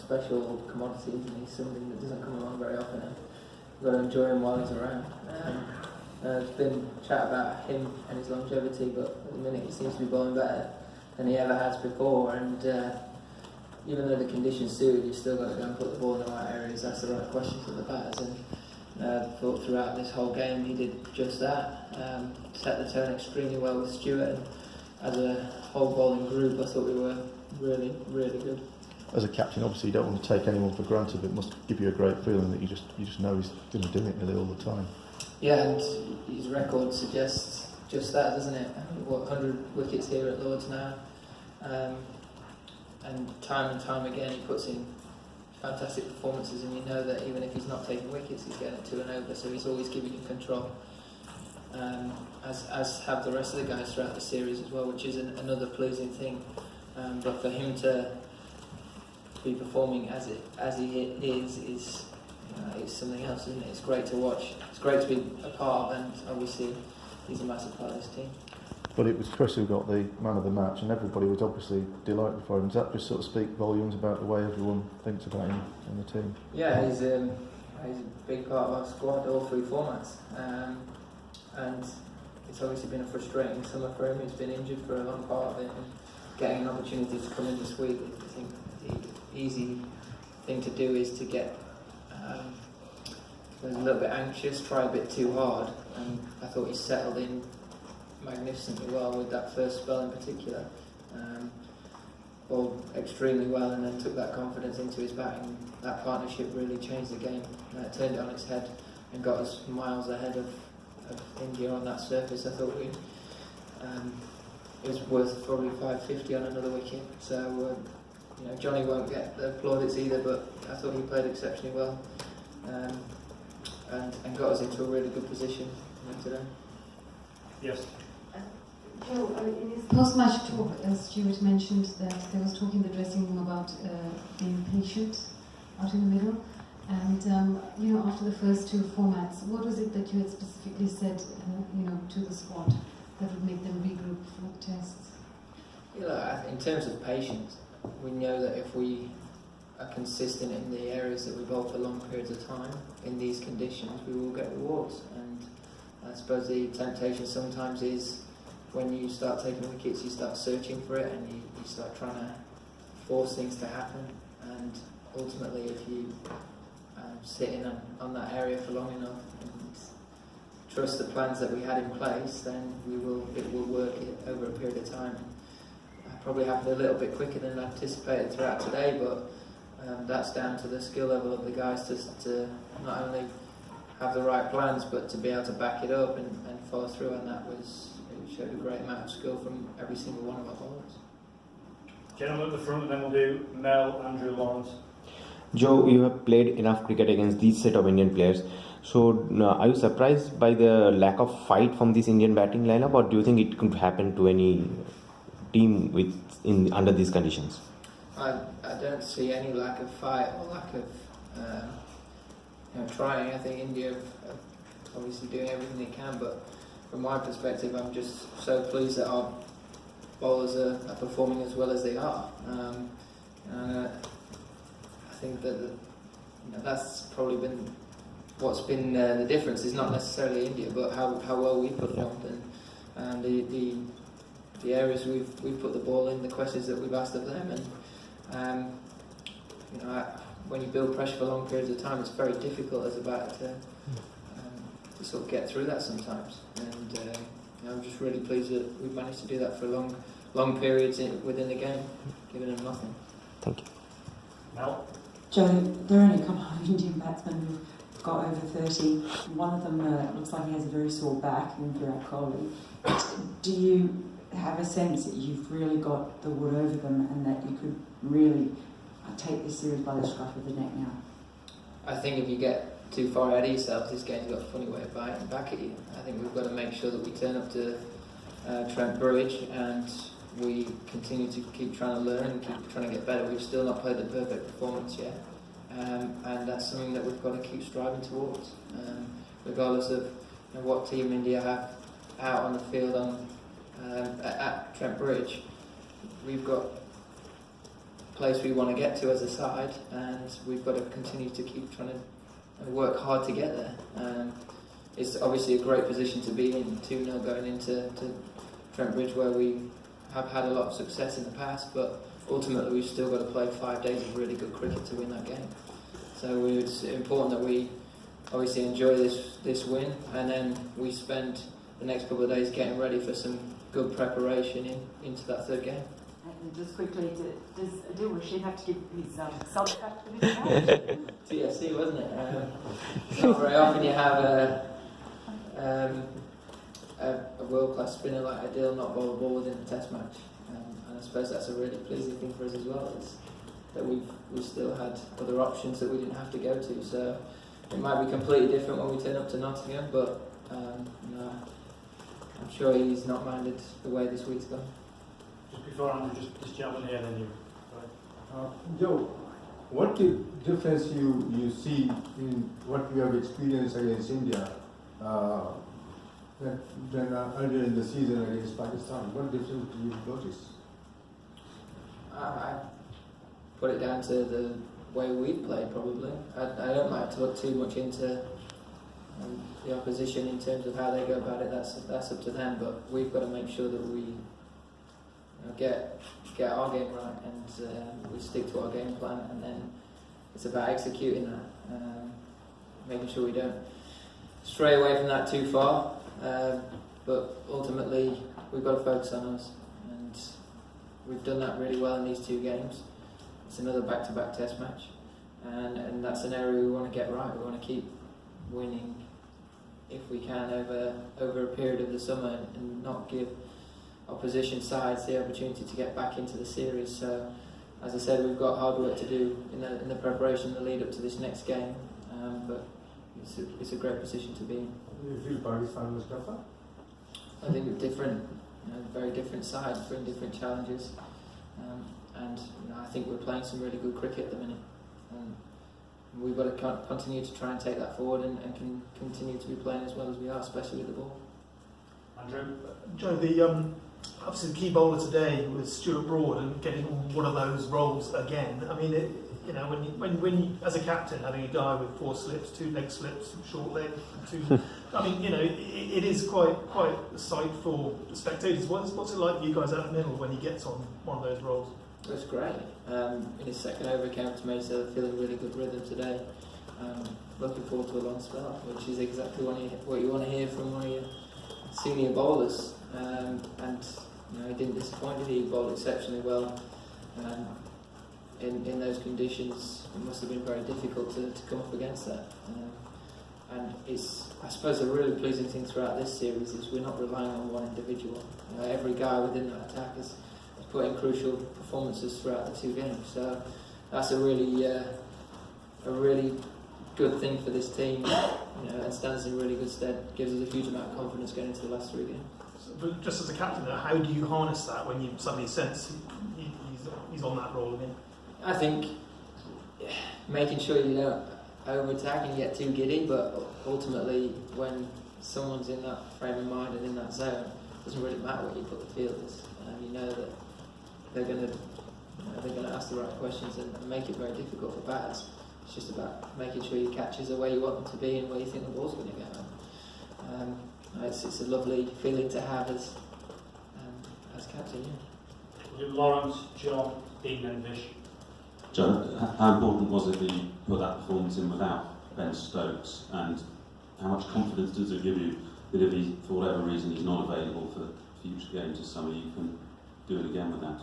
special commodity, and he's something that doesn't come along very often. And you've got to enjoy him while he's around. There's been chat about him and his longevity, but at the minute he seems to be bowling better than he ever has before. And even though the conditions suited, you've still got to go and put the ball in the right areas, ask the right questions of the batters. And I thought throughout this whole game he did just that. Set the tone extremely well with Stewart, and as a whole bowling group I thought we were really, really good. As a captain, obviously you don't want to take anyone for granted, but it must give you a great feeling that you just know he's going to do it nearly all the time. Yeah, and his record suggests just that, doesn't it? 100 wickets here at Lords now, and time again he puts in fantastic performances, and you know that even if he's not taking wickets, he's getting it to and over, so he's always giving you control. As have the rest of the guys throughout the series as well, which is another pleasing thing. But for him to be performing as he is it's something else, isn't it? It's great to watch. It's great to be a part of, and obviously he's a massive part of this team. But it was Chris who got the man of the match, and everybody was obviously delighted for him. Does that just sort of speak volumes about the way everyone thinks about him in the team? Yeah, he's a big part of our squad, all three formats. And it's obviously been a frustrating summer for him. He's been injured for a long part of it, and getting an opportunity to come in this week, I think the easy thing to do is to get a little bit anxious, try a bit too hard, and I thought he settled in magnificently well with that first spell in particular. Bowled extremely well, and then took that confidence into his batting. That partnership really changed the game, turned it on its head and got us miles ahead of India on that surface. I thought it was worth probably 550 on another wicket, so Johnny won't get the plaudits either, but I thought he played exceptionally well, and got us into a really good position today. Yes. Joe, in his post-match talk, Stewart mentioned that there was talk in the dressing room about being patient out in the middle. And after the first two formats, what was it that you had specifically said, to the squad that would make them regroup for the tests? In terms of patience, we know that if we are consistent in the areas that we bowl for long periods of time in these conditions, we will get rewards. And I suppose the temptation sometimes is when you start taking wickets, you start searching for it, and you start trying to force things to happen. And ultimately, if you sit in on that area for long enough and trust the plans that we had in place, then it will work over a period of time. Probably happened a little bit quicker than anticipated throughout today, but that's down to the skill level of the guys to not only have the right plans, but to be able to back it up and follow through. And it showed a great amount of skill from every single one of our bowlers. Gentlemen at the front, and then we'll do Mel, Andrew, Lawrence. Joe, you have played enough cricket against these set of Indian players. So, are you surprised by the lack of fight from this Indian batting lineup, or do you think it could happen to any team under these conditions? I don't see any lack of fight or lack of trying. I think India are obviously doing everything they can, but from my perspective, I'm just so pleased that our bowlers are performing as well as they are. I think that that's probably been what's been the difference. Is not necessarily India, but how well we performed, and the areas we've put the ball in, the questions that we've asked of them, and when you build pressure for long periods of time, it's very difficult as a batter to sort of get through that sometimes. And I'm just really pleased that we've managed to do that for long periods within the game, giving them nothing. Thank you. Mel? Joe, there are only a couple of Indian batsmen who've got over 30. One of them looks like he has a very sore back, in Virat Kohli. Do you have a sense that you've really got the wood over them and that you could really take this series by the scruff of the neck now? I think if you get too far ahead of yourself, this game's got a funny way of biting back at you. I think we've got to make sure that we turn up to Trent Bridge and we continue to keep trying to learn and keep trying to get better. We've still not played the perfect performance yet, and that's something that we've got to keep striving towards, regardless of what team India have out on the field at Trent Bridge. We've got place we want to get to as a side, and we've got to continue to keep trying to work hard to get there. It's obviously a great position to be in, 2-0 going into Trent Bridge, where we have had a lot of success in the past, but ultimately we've still got to play 5 days of really good cricket to win that game. So it's important that we obviously enjoy this win, and then we spend the next couple of days getting ready for some good preparation into that third game. And just quickly, does Rashid have to give his sub-cut for this match? TFC, wasn't it? It's not very often you have a world-class spinner like Adil not bowl a ball within a test match. And I suppose that's a really pleasing thing for us as well, is that we've still had other options that we didn't have to go to. So it might be completely different when we turn up to Nottingham, but no, I'm sure he's not minded the way this week's gone. Just before Andrew, just this gentleman here, then you. Joe, what difference you see in what you have experienced against India than earlier in the season against Pakistan? What difference do you notice? I put it down to the way we played, probably. I don't like to look too much into the opposition in terms of how they go about it. That's up to them, but we've got to make sure that we get our game right, and we stick to our game plan, and then it's about executing that, making sure we don't stray away from that too far, but ultimately we've got to focus on us, and we've done that really well in these 2 games. It's another back-to-back test match, and that's an area we want to get right. We want to keep winning if we can over a period of the summer, and not give opposition sides the opportunity to get back into the series. So, as I said, we've got hard work to do in the preparation, the lead up to this next game, but it's a great position to be in. Do you feel Pakistan was tougher? I think different, very different sides, bring different challenges, and I think we're playing some really good cricket at the minute. We've got to continue to try and take that forward, and continue to be playing as well as we are, especially with the ball. Andrew? Joe, obviously the key bowler today was Stuart Broad, and getting one of those roles again. I mean, when you, as a captain, having a guy with 4 slips, 2 leg slips, short leg, 2. I mean, it is quite a sight for the spectators. What's it like for you guys out the middle when he gets on one of those roles? It's great. In his second over, came to me, so feeling really good rhythm today. Looking forward to a long spell, which is exactly what you want to hear from one of your senior bowlers. And he didn't disappoint. He bowled exceptionally well. In those conditions, it must have been very difficult to come up against that. And it's, I suppose, a really pleasing thing throughout this series is we're not relying on one individual. Every guy within that attack has put in crucial performances throughout the 2 games. So that's a really good thing for this team, and stands in really good stead. Gives us a huge amount of confidence going into the last 3 games. But just as a captain, how do you harness that when you suddenly sense he's on that role again? I think making sure you don't over-attack and get too giddy, but ultimately when someone's in that frame of mind and in that zone, it doesn't really matter what you put the fielders. You know that they're going to ask the right questions and make it very difficult for batters. It's just about making sure your catches are where you want them to be and where you think the ball's going to go. It's a lovely feeling to have as captain. Yeah. Lawrence, John, Dean, and Vish. Joe, how important was it that you put that performance in without Ben Stokes, and how much confidence does it give you that if he, for whatever reason, he's not available for future games this summer, you can do it again with that?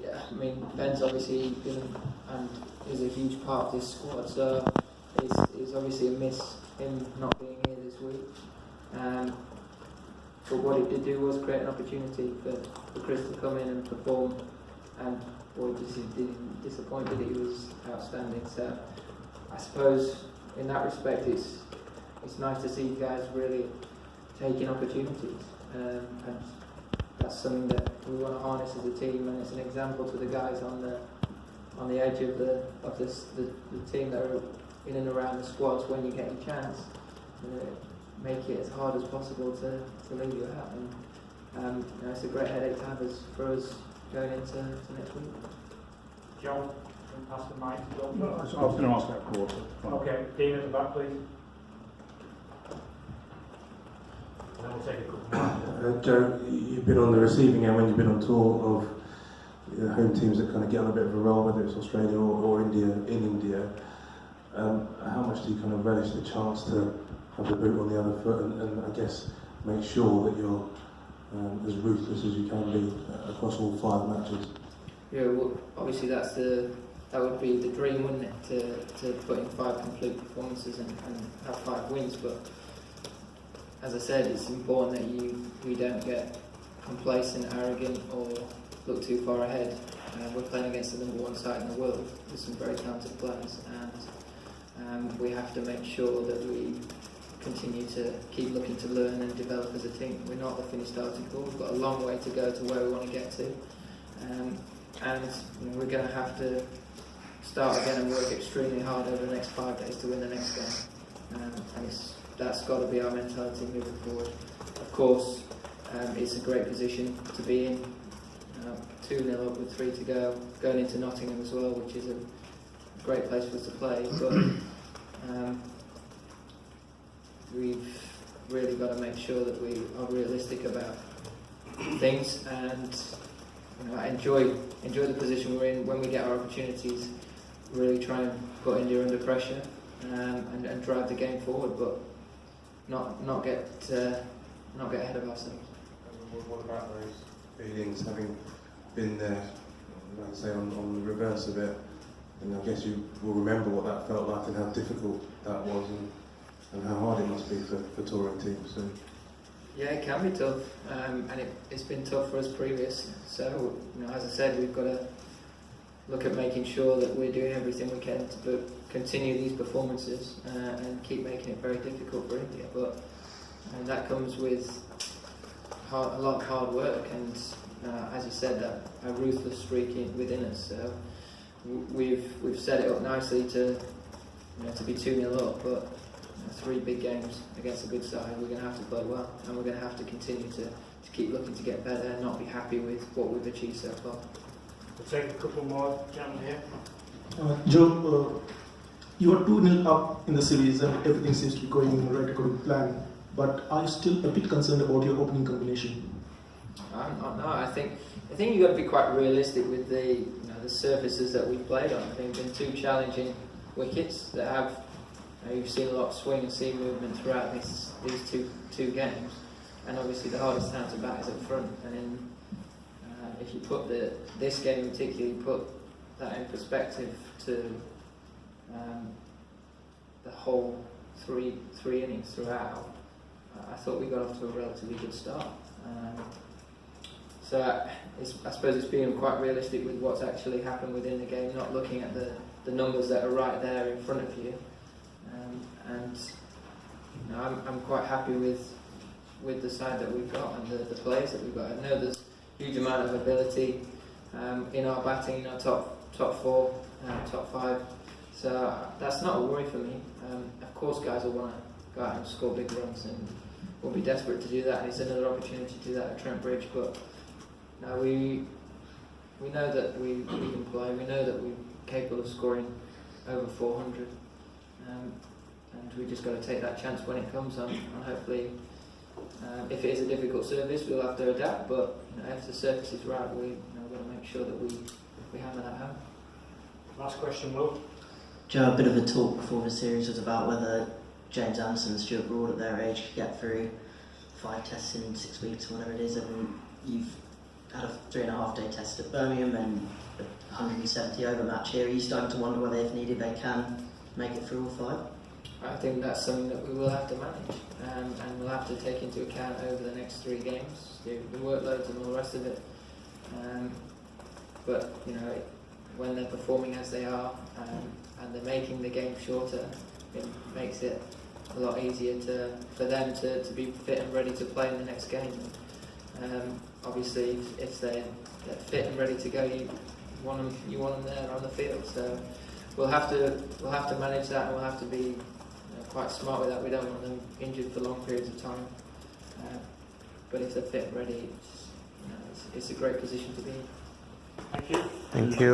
Yeah, I mean, Ben's obviously been and is a huge part of this squad, so it's obviously a miss him not being here this week. But what it did do was create an opportunity for Chris to come in and perform, and boy, just didn't disappoint that he was outstanding. So I suppose in that respect, it's nice to see guys really taking opportunities, and that's something that we want to harness as a team, and it's an example to the guys on the edge of the team that are in and around the squads. When you get your chance, make it as hard as possible to leave you out, and it's a great headache to have for us going into next week. Joe, can pass the mic to Joe? No, I was going to ask about quarter. Okay, Dean at the back, please. And then we'll take a couple more. Joe, you've been on the receiving end when you've been on tour of home teams that kind of get on a bit of a roll, whether it's Australia or India, in India. How much do you kind of relish the chance to have the boot on the other foot and I guess make sure that you're as ruthless as you can be across all 5 matches? Yeah, well, obviously that would be the dream, wouldn't it, to put in 5 complete performances and have 5 wins. But as I said, it's important that we don't get complacent, arrogant, or look too far ahead. We're playing against the number 1 side in the world with some very talented players, and we have to make sure that we continue to keep looking to learn and develop as a team. We're not the finished article. We've got a long way to go to where we want to get to, and we're going to have to start again and work extremely hard over the next 5 days to win the next game. And that's got to be our mentality moving forward. Of course, it's a great position to be in. 2-0 up with 3 to go, going into Nottingham as well, which is a great place for us to play. But we've really got to make sure that we are realistic about things and enjoy the position we're in when we get our opportunities. Really try and put India under pressure and drive the game forward, but not get ahead of ourselves. What about those feelings, having been there, I'd say on the reverse of it, and I guess you will remember what that felt like and how difficult that was and how hard it must be for touring teams. So. Yeah, it can be tough, and it's been tough for us previous. So, as I said, we've got to look at making sure that we're doing everything we can to continue these performances and keep making it very difficult for India. But that comes with a lot of hard work and, as you said, a ruthless streak within us. So we've set it up nicely to be 2-0 up, but 3 big games against a good side, we're going to have to play well, and we're going to have to continue to keep looking to get better and not be happy with what we've achieved so far. We'll take a couple more, gentlemen here. Joe, you are 2-0 up in the series and everything seems to be going right according to plan, but are you still a bit concerned about your opening combination? I'm not. No, I think you've got to be quite realistic with the surfaces that we've played on. I think they've been 2 challenging wickets that have. You've seen a lot of swing and seam movement throughout these two games, and obviously the hardest time to bat is up front. And if you put this game in particular, you put that in perspective to the whole three innings throughout. I thought we got off to a relatively good start. So I suppose it's being quite realistic with what's actually happened within the game, not looking at the numbers that are right there in front of you. And I'm quite happy with the side that we've got and the players that we've got. I know there's a huge amount of ability in our batting, in our top 4, top 5. So that's not a worry for me. Of course, guys will want to go out and score big runs, and we'll be desperate to do that. And it's another opportunity to do that at Trent Bridge. But no, we know that we can play. We know that we're capable of scoring over 400. And we just got to take that chance when it comes on. And hopefully, if it is a difficult service, we'll have to adapt. But if the surface is right, we've got to make sure that we hammer that home. Last question, Will. Joe, a bit of a talk before the series was about whether James Anderson and Stuart Broad at their age could get through 5 tests in 6 weeks or whatever it is, and you've had a 3.5-day test at Birmingham and a 170 over match here. Are you starting to wonder whether, if needed, they can make it through all 5? I think that's something that we will have to manage, and we'll have to take into account over the next 3 games, the workloads and all the rest of it. But when they're performing as they are, and they're making the game shorter, it makes it a lot easier for them to be fit and ready to play in the next game. Obviously, if they're fit and ready to go, you want them there on the field. So we'll have to manage that, and we'll have to be quite smart with that. We don't want them injured for long periods of time. But if they're fit and ready, it's a great position to be in. Thank you. Thank you.